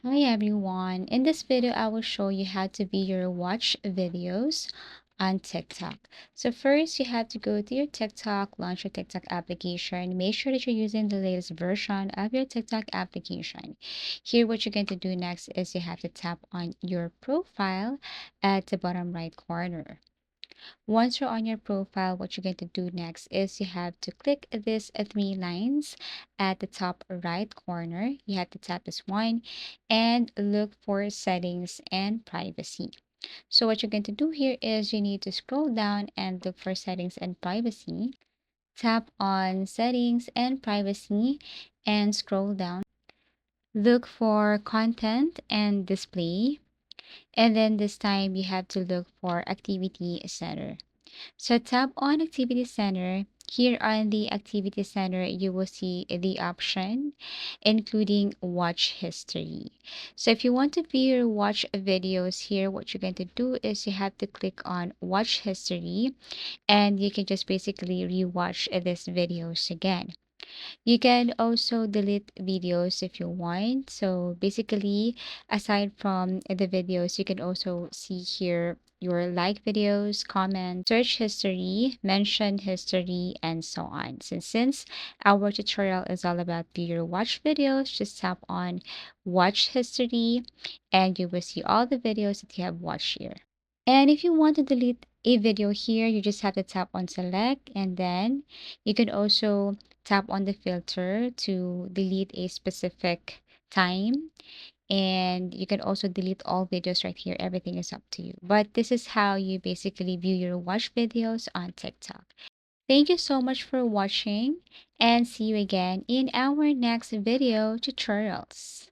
Hi everyone. In this video, I will show you how to view your watch videos on TikTok. So first, you have to go to your TikTok, launch your TikTok application. Make sure that you're using the latest version of your TikTok application. Here, what you're going to do next is you have to tap on your profile at the bottom right corner. Once you're on your profile, what you're going to do next is you have to click these three lines at the top right corner. You have to tap this one and look for settings and privacy. So what you're going to do here is you need to scroll down and look for settings and privacy. Tap on settings and privacy and scroll down. Look for content and display. And then this time you have to look for activity center. So tap on Activity Center. Here on the Activity Center, you will see the option including watch history. So if you want to view your watch videos here, what you're going to do is you have to click on watch history and you can just basically rewatch these videos again. You can also delete videos if you want. So basically, aside from the videos, you can also see here your like videos, comment, search history, mention history, and so on. Since our tutorial is all about view your watch videos, just tap on watch history and you will see all the videos that you have watched here. And if you want to delete a video here, you just have to tap on select and then you can also tap on the filter to delete a specific time. And you can also delete all videos right here. Everything is up to you. But this is how you basically view your watch videos on TikTok. Thank you so much for watching and see you again in our next video tutorials.